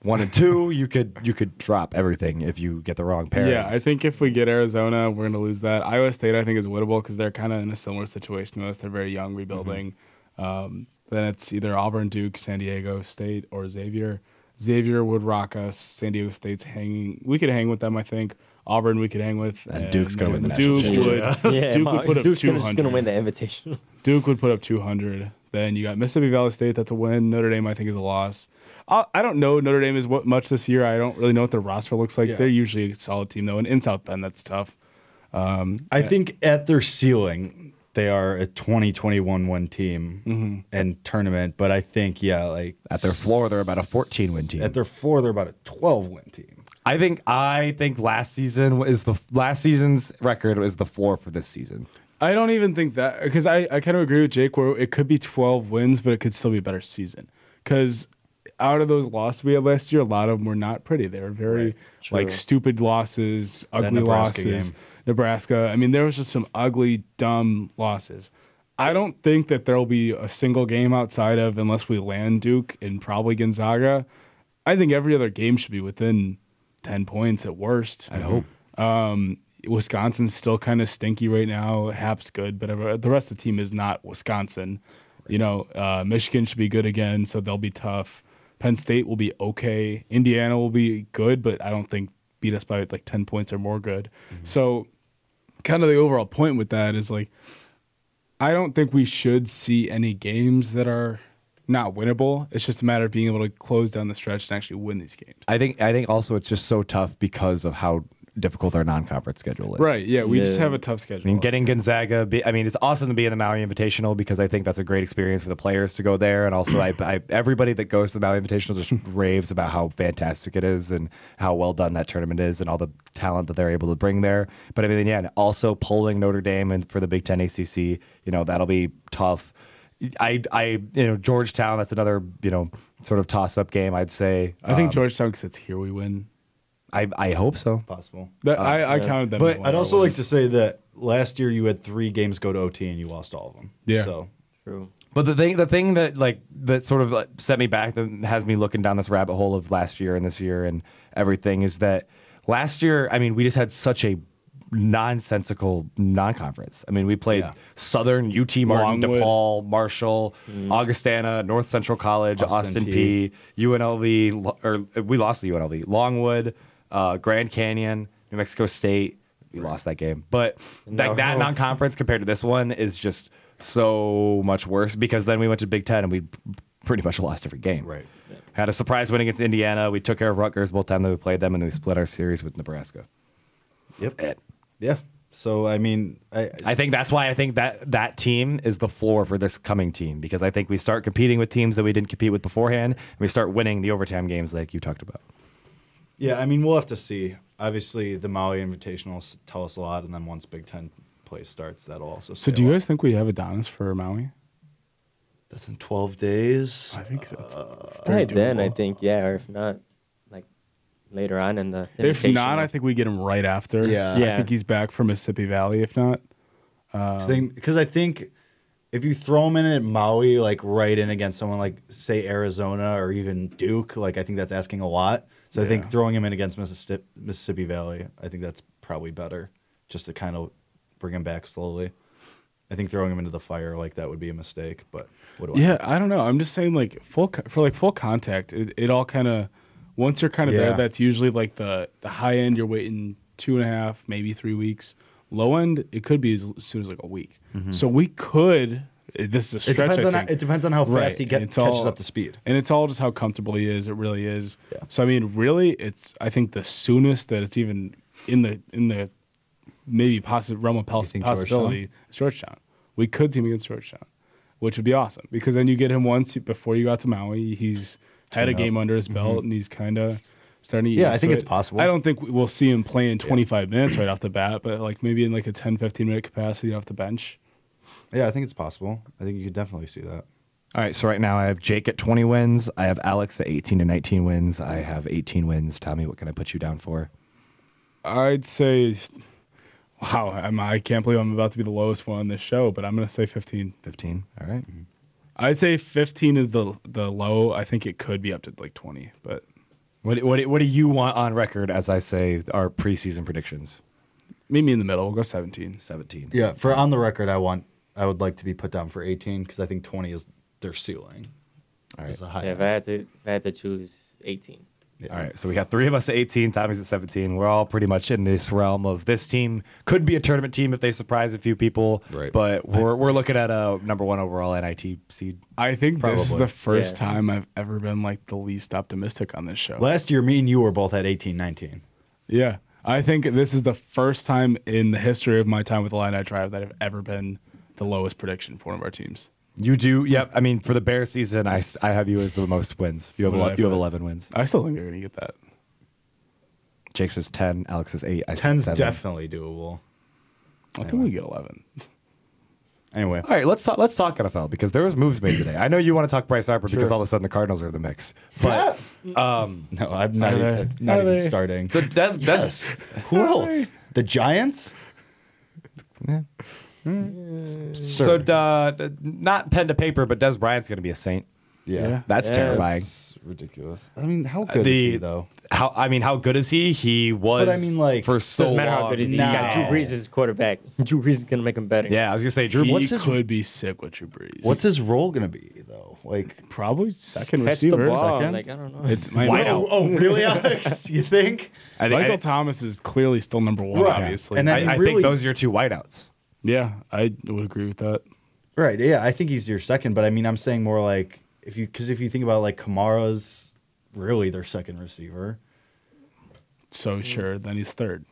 1-2. You could drop everything if you get the wrong pairings. Yeah, I think if we get Arizona, we're going to lose that. Iowa State, I think, is winnable because they're kind of in a similar situation to us. They're very young, rebuilding. Then it's either Auburn, Duke, San Diego State, or Xavier. Xavier would rock us. San Diego State's hanging. We could hang with them, I think. Auburn, we could hang with. And Duke's going to win the national championship. Duke would put up 200. Duke's going to win the invitation. Duke would put up 200. Then you got Mississippi Valley State. That's a win. Notre Dame, I think, is a loss. I don't know Notre Dame is much this year. I don't really know what their roster looks like. Yeah. They're usually a solid team, though. And in South Bend, that's tough. I think at their ceiling, they are a 20-21 team and tournament. But I think, at their floor, they're about a 14-win team. At their floor, they're about a 12-win team. I think last season's record is the floor for this season. I don't even think that, because I kind of agree with Jake where it could be 12 wins, but it could still be a better season. Because out of those losses we had last year, a lot of them were not pretty. They were very stupid losses, ugly losses. Nebraska. I mean, there was just some ugly, dumb losses. I don't think that there will be a single game outside of, unless we land Duke and probably Gonzaga. I think every other game should be within 10 points at worst. I hope. Wisconsin's still kind of stinky right now. Hap's good, but the rest of the team is not Wisconsin. Michigan should be good again, so they'll be tough. Penn State will be okay. Indiana will be good, but I don't think beat us by like 10 points or more good. So kind of the overall point with that is I don't think we should see any games that are not winnable. It's just a matter of being able to close down the stretch and actually win these games. I think also it's just so tough because of how difficult our non-conference schedule is. Right. Yeah, we just have a tough schedule. I mean, getting Gonzaga. It's awesome to be in the Maui Invitational because I think that's a great experience for the players to go there, and also everybody that goes to the Maui Invitational just raves about how fantastic it is and how well done that tournament is and all the talent that they're able to bring there. But I mean, yeah, also pulling Notre Dame and for the Big Ten ACC, that'll be tough. Georgetown, that's another, sort of toss-up game, I'd say. I think Georgetown, because it's here we win. I hope so. Possible. I counted them. But I'd also like to say that last year you had 3 games go to OT and you lost all of them. Yeah. So True. But the thing that sort of set me back, that has me looking down this rabbit hole of last year and this year and everything, is that last year, I mean, we just had such a nonsensical non-conference. I mean, we played Southern, UT Martin, Longwood, DePaul, Marshall, Augustana, North Central College, Austin P, UNLV, or we lost to UNLV, Longwood, Grand Canyon, New Mexico State. We lost that game. But that non-conference compared to this one is just so much worse because then we went to Big Ten and we pretty much lost every game. Right. Yeah. Had a surprise win against Indiana. We took care of Rutgers both times that we played them, and then we split our series with Nebraska. Yep. Yeah. So, I mean, I think that's why I think that team is the floor for this coming team because I think we start competing with teams that we didn't compete with beforehand, and we start winning the overtime games like you talked about. Yeah, I mean, we'll have to see. Obviously, the Maui Invitational will tell us a lot, and then once Big Ten play starts, that'll also So do you guys think we have Adonis for Maui? That's in 12 days. I think so. Right then, I think, or if not, like later on in the If not, I think we get him right after. Yeah. I think he's back from Mississippi Valley, if not. Because I think if you throw him in at Maui, like right in against someone like, say, Arizona or even Duke, like I think that's asking a lot. So I think throwing him in against Mississippi Valley, I think that's probably better just to kind of bring him back slowly. I think throwing him into the fire like that would be a mistake, but what do I know? I don't know. I'm just saying like full contact, it all kind of, once you're kind of there, that's usually like the high end, you're waiting 2.5, maybe 3 weeks. Low end, it could be as soon as like a week. Mm-hmm. So we could, this is a stretch, it depends on how fast he catches up to speed. And it's all just how comfortable he is. It really is. Yeah. So, I mean, really, I think the soonest that it's even in the maybe realm of possibility is Georgetown. We could team against Georgetown, which would be awesome because then you get him once before you got to Maui. He's had a game under his belt and he's kind of starting to get I think it's possible. I don't think we'll see him playing 25 minutes right off the bat, but like maybe in like a 10, 15-minute capacity off the bench. Yeah, I think it's possible. I think you could definitely see that. All right, so right now I have Jake at 20 wins. I have Alex at 18 to 19 wins. I have 18 wins. Tommy, what can I put you down for? I'd say, wow, I can't believe I'm about to be the lowest one on this show, but I'm going to say 15. 15, all right. Mm-hmm. I'd say 15 is the low. I think it could be up to like 20, but. What do you want on record as I say our preseason predictions? Meet me in the middle. We'll go 17. 17. Yeah, for on the record, I would like to be put down for 18 because I think 20 is their ceiling. All right. If I had to choose 18. Yeah. All right, so we got 3 of us at 18, Tommy's at 17. We're all pretty much in this realm of this team could be a tournament team if they surprise a few people, right? But we're looking at a number 1 overall NIT seed. I think this is the first time I've ever been like the least optimistic on this show. Last year, me and you were both at 18, 19. Yeah, I think this is the first time in the history of my time with the Illini Tribe that I've ever been the lowest prediction for one of our teams. You do, yep. I mean, for the Bears season, I have you as the most wins. You have 11 wins. I still think they're going to get that. Jake says 10. Alex says 8. I 10's said 7. definitely doable. I think we get 11. Anyway, all right, let's talk NFL because there was moves made today. I know you want to talk Bryce Harper because all of a sudden the Cardinals are in the mix, but no, I'm not even starting. So Des, who else? The Giants? Yeah. So not pen to paper, but Des Bryant's going to be a Saint. Yeah. That's terrifying. That's ridiculous. I mean, how good is he though? How good is he? He was. But I mean, like, for so doesn't matter long. how good is he. He's got Drew Brees as his quarterback. Drew Brees is gonna make him better. Yeah, I was gonna say Drew. He could be sick with Drew Brees. What's his role gonna be though? Like probably second catch receiver. The ball. Second? Like I don't know. It's Oh, really, Alex? You think? Michael Thomas is clearly still number 1, Right. obviously. And I think those are your 2 wideouts. Yeah, I would agree with that. Right. Yeah, I think he's your second, but I mean, I'm saying more like if you think about like Kamara's really their second receiver. So sure, then he's third.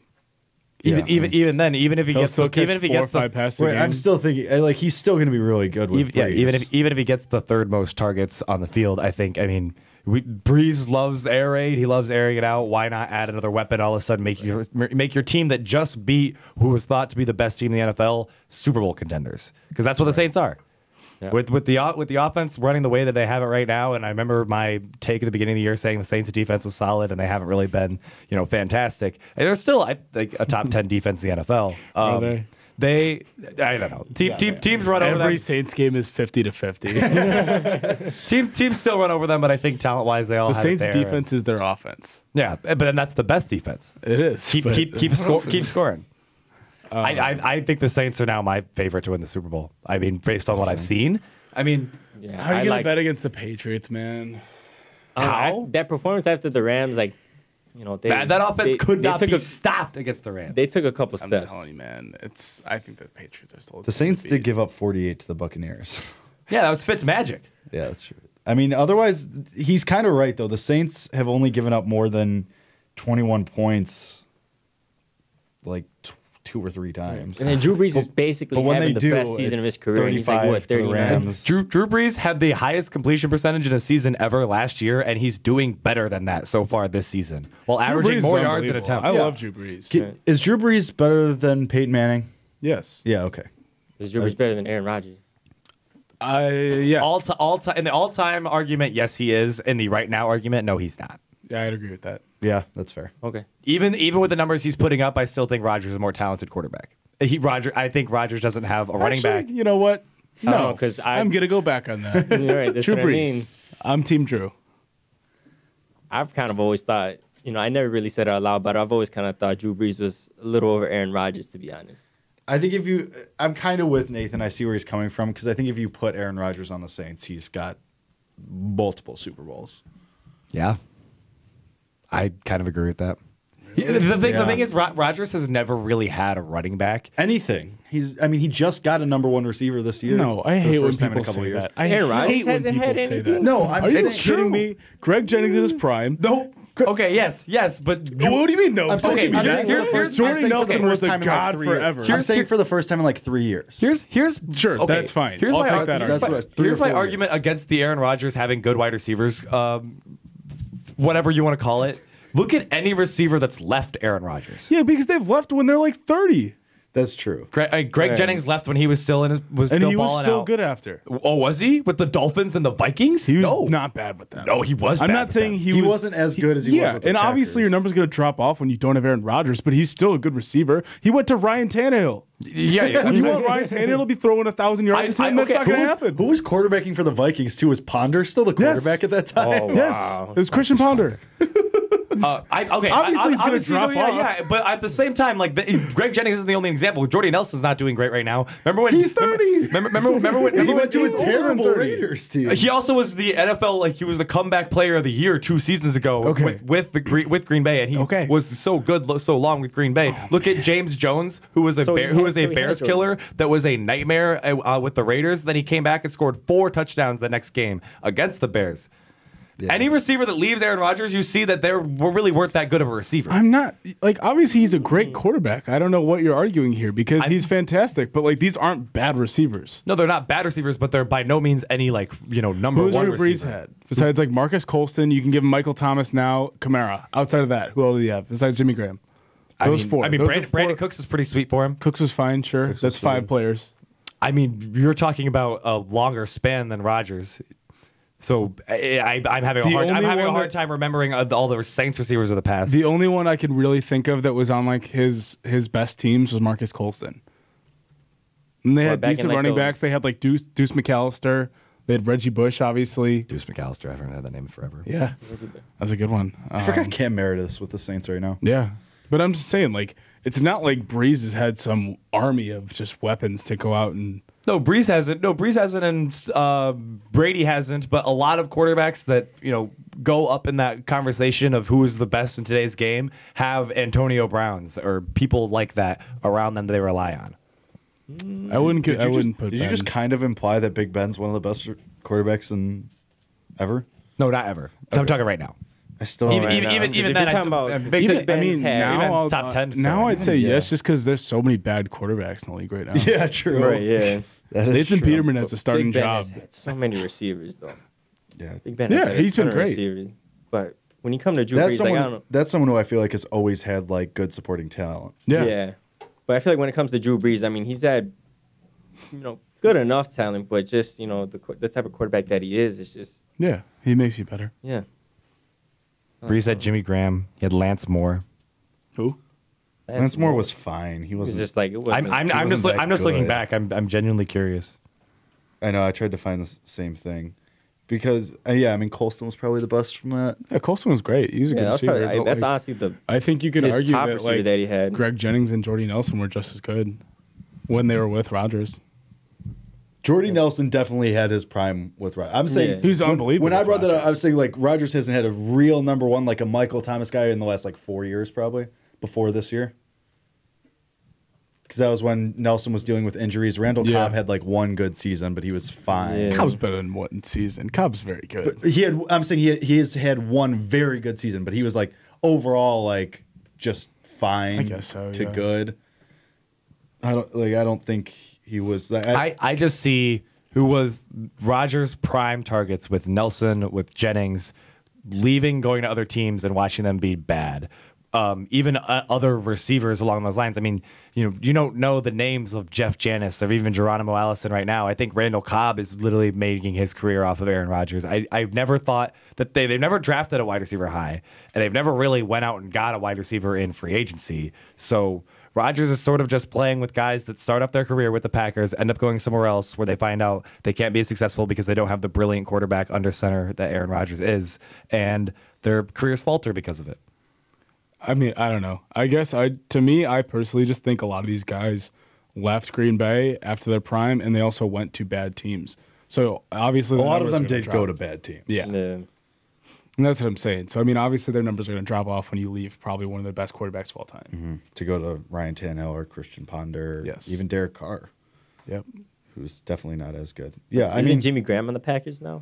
Even then, even if he gets still catch even if he 4 or gets the 5 passes a Right, game. I'm still thinking like he's still going to be really good with Brees. even if he gets the third most targets on the field, I think. I mean, Brees loves the air raid. He loves airing it out. Why not add another weapon? All of a sudden, make your team that just beat who was thought to be the best team in the NFL Super Bowl contenders, because that's what the Saints are. Yeah. With the offense running the way that they have it right now, and I remember my take at the beginning of the year saying the Saints' defense was solid, and they haven't really been fantastic. And they're still a top 10 defense in the NFL. Are they? I don't know. Teams run over them. Every Saints game is 50-50. Teams still run over them, but I think talent-wise, they all the have Saints' it there. defense is their offense. Yeah, but then that's the best defense. It is. Keep scoring. I think the Saints are now my favorite to win the Super Bowl. I mean, based on what I've seen. I mean, how are you gonna bet against the Patriots, man? How that performance after the Rams, that offense could not be stopped against the Rams. They took a couple steps. I'm telling you, man. I think the Patriots are still. The Saints did give up 48 to the Buccaneers. Yeah, that was Fitz magic. Yeah, that's true. I mean, otherwise, he's kind of right though. The Saints have only given up more than 21 points, like 2 or 3 times. And then Drew Brees is basically having the best season of his career. And he's like, what, 39? Drew Brees had the highest completion percentage in a season ever last year, and he's doing better than that so far this season, while averaging more yards an attempt. I love Drew Brees. Is Drew Brees better than Peyton Manning? Yes. Yeah, okay. Is Drew Brees better than Aaron Rodgers? Yes. In the all-time argument, yes, he is. In the right now argument, no, he's not. Yeah, I'd agree with that. Yeah, that's fair. Okay. Even with the numbers he's putting up, I still think Rodgers is a more talented quarterback. I think Rodgers doesn't have a running back. You know what? No, because I'm gonna go back on that. You're right. That's Drew what Brees. I mean. I'm Team Drew. I've kind of always thought, I never really said it out loud, but I've always kind of thought Drew Brees was a little over Aaron Rodgers, to be honest. I think I'm kind of with Nathan. I see where he's coming from, because I think if you put Aaron Rodgers on the Saints, he's got multiple Super Bowls. Yeah. I kind of agree with that. The thing is, Rodgers has never really had a running back. Anything. He just got a number 1 receiver this year. No, I hate when people say that. I hate when people say that. No, are you kidding me? Greg Jennings in his prime. No. Okay, yes, but what do you mean? No. I'm saying Jordy Nelson was a god forever. I'm saying for the first time in like 3 years. Sure, okay, that's fine. Here's I'll my take that argument. Here's my argument against the Aaron Rodgers having good wide receivers, whatever you want to call it. Look at any receiver that's left Aaron Rodgers. Yeah, because they've left when they're like 30. That's true. Greg Jennings left when he was still and he was still good after. Oh, was he with the Dolphins and the Vikings? He was not bad with them. No, he was. I'm not saying he wasn't as good as he was. With the and Packers. Obviously your number's going to drop off when you don't have Aaron Rodgers, but he's still a good receiver. He went to Ryan Tannehill. Yeah. When you want Ryan Tannehill to be throwing 1,000 yards, that's not going to happen. Who was quarterbacking for the Vikings too? Was Ponder still the quarterback at that time? Oh, wow. Yes, it was Christian Ponder. Obviously he's going to drop off. Yeah, but at the same time, like Greg Jennings isn't the only example. Jordy Nelson's not doing great right now. Remember when he's 30? Remember when he went to a terrible Raiders team. He also was the NFL, he was the comeback player of the year 2 seasons ago with Green Bay, and he was so good so long with Green Bay. Look at James Jones, who was a Bears killer that was a nightmare with the Raiders. Then he came back and scored 4 touchdowns the next game against the Bears. Yeah. Any receiver that leaves Aaron Rodgers, you see that they really weren't that good of a receiver. I'm not obviously he's a great quarterback. I don't know what you're arguing here because he's fantastic, but these aren't bad receivers. No, they're not bad receivers, but they're by no means any number Who's 1 Drew receiver. Brees had? Besides Marcus Colston, you can give him Michael Thomas now, Kamara. Outside of that, who else do you have besides Jimmy Graham? Those 4. Brandon Cooks is pretty sweet for him. Cooks was fine, sure. That's 5 players. I mean, you're talking about a longer span than Rodgers. So I'm having a hard time remembering all the Saints receivers of the past. The only one I can really think of that was on his best teams was Marcus Colston. And they had decent running backs. They had Deuce McAllister. They had Reggie Bush, obviously. Deuce McAllister. I haven't had that name forever. Yeah, that's a good one. I forgot Cam Meredith's with the Saints right now. Yeah, but I'm just saying, it's not like Brees has had some army of just weapons to go out and. No, Brees hasn't, and Brady hasn't. But a lot of quarterbacks that go up in that conversation of who is the best in today's game have Antonio Browns or people like that around them that they rely on. I wouldn't put. Did you just kind of imply that Big Ben's one of the best quarterbacks ever? No, not ever. Okay. I'm talking right now. I still even then, talking about Big Ben's now top 10. Now I'd say yes, just because there's so many bad quarterbacks in the league right now. Yeah, true. Right, yeah. Nathan Peterman has a starting Big Ben job. has had so many receivers, though. Yeah. Big Ben has had he's been a ton of great. receivers. But when you come to Drew That's Brees, someone, like, I don't know. that's someone who I feel like has always had like good supporting talent. Yeah. But I feel like when it comes to Drew Brees, I mean, he's had, good enough talent, but just, the type of quarterback that he is, it's just. Yeah, he makes you better. Yeah. Brees had Jimmy Graham. He had Lance Moore. Who? Lance Moore was fine. He It was wasn't. just like, it wasn't. I'm just looking back. I'm genuinely curious. I know. I tried to find the same thing because Colston was probably the best from that. Yeah, Colston was great. He's a good receiver. That's honestly I think you could his argue top that receiver like that he had. Greg Jennings and Jordy Nelson were just as good when they were with Rodgers. Jordy Nelson definitely had his prime with Rodgers. I'm saying He's unbelievable. When I brought that up, Rodgers. I was saying like Rodgers hasn't had a real number one like a Michael Thomas guy in the last like 4 years probably before this year. Because that was when Nelson was dealing with injuries. Randall Cobb had like one good season, but he was fine. Yeah. Cobb's better than one season. Cobb's very good. But he has had one very good season, but he was like overall like just fine I guess so, to yeah. good. I don't think he was. I just see who was Rodgers' prime targets with Nelson, with Jennings, leaving, going to other teams, and watching them be bad. Even other receivers along those lines. I mean, you don't know the names of Jeff Janis or even Geronimo Allison right now. I think Randall Cobb is literally making his career off of Aaron Rodgers. I've never thought that they've never drafted a wide receiver high, and they've never really went out and got a wide receiver in free agency. So Rodgers is sort of just playing with guys that start off their career with the Packers, end up going somewhere else where they find out they can't be successful because they don't have the brilliant quarterback under center that Aaron Rodgers is, and their careers falter because of it. I mean, I don't know. I guess I personally just think a lot of these guys left Green Bay after their prime, and they also went to bad teams. So obviously, a lot of them did go to bad teams. Yeah. And that's what I'm saying. So I mean, obviously their numbers are going to drop off when you leave probably one of the best quarterbacks of all time. Mm-hmm. To go to Ryan Tannehill or Christian Ponder, even Derek Carr. Yep. Who's definitely not as good. Yeah, Isn't Jimmy Graham on the Packers now?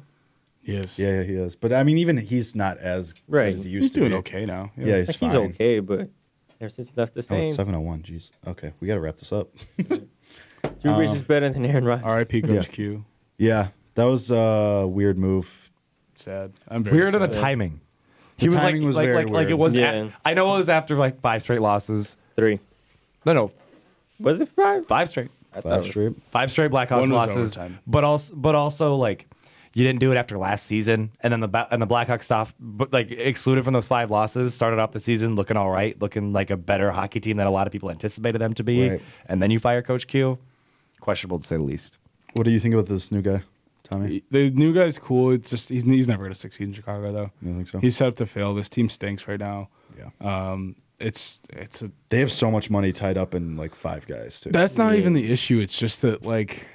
Yes. Yeah, he is. But I mean, even he's not as good as he used he's to doing be. okay now. Yeah, he's fine. He's okay, but ever since he left the Saints, 7:01. Jeez. Okay, we got to wrap this up. Drew Brees is better than Aaron Rodgers. R.I.P. Coach Q. Yeah, that was a weird move. Sad. I'm very Weird sad. on the timing. The timing was very weird. it was. Yeah. I know it was after like 5 straight losses. 3. No, Was it 5? 5 straight. I thought it was 5 straight Blackhawks One was losses. overtime. But also like you didn't do it after last season, and then the Blackhawks stopped, but like excluded from those 5 losses. Started off the season looking all right, looking like a better hockey team than a lot of people anticipated them to be. Right. And then you fire Coach Q. Questionable to say the least. What do you think about this new guy, Tommy? The new guy's cool. It's just he's never going to succeed in Chicago though. You think so? He's set up to fail. This team stinks right now. Yeah. They have so much money tied up in like 5 guys too. That's not even the issue. It's just that like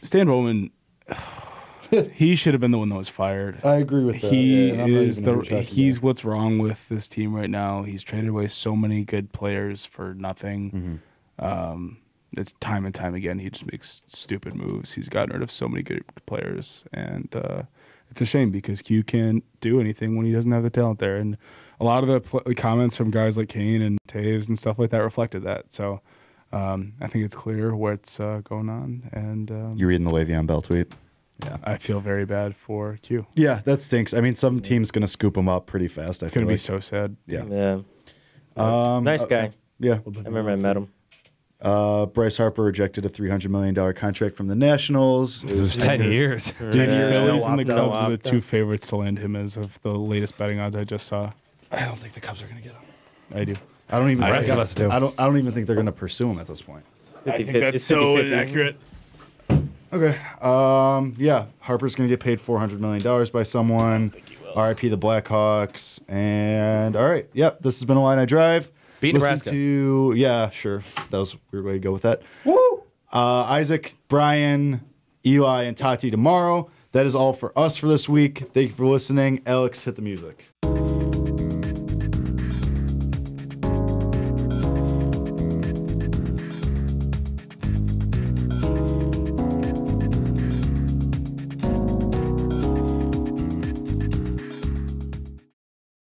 Stan Bowman, he should have been the one that was fired. I agree with that. He's what's wrong with this team right now. He's traded away so many good players for nothing. Mm-hmm. It's time and time again. He just makes stupid moves. He's gotten rid of so many good players, and it's a shame because Q can't do anything when he doesn't have the talent there. And a lot of the comments from guys like Kane and Taves and stuff like that reflected that. So I think it's clear what's going on. And You reading the Le'Veon Bell tweet? Yeah, I feel very bad for Q. Yeah, that stinks. I mean, some team's gonna scoop him up pretty fast. It's gonna be so sad. Yeah. Nice guy. Yeah. I remember I met him. Bryce Harper rejected a $300 million contract from the Nationals. It was 10 years. The Phillies and the No Cubs are the opt-out. 2 favorites to land him as of the latest betting odds I just saw. I don't think the Cubs are gonna get him. I do. I don't even. The rest of us do. I don't even think they're gonna pursue him at this point. 50-50. It's 50-50. inaccurate. Okay. Yeah. Harper's gonna get paid $400 million by someone. RIP the Blackhawks. And all right. Yep. This has been Illini Drive. Beat Listen Nebraska. Yeah, sure. That was a weird way to go with that. Woo! Isaac, Brian, Eli, and Tati tomorrow. That is all for us for this week. Thank you for listening. Alex, hit the music.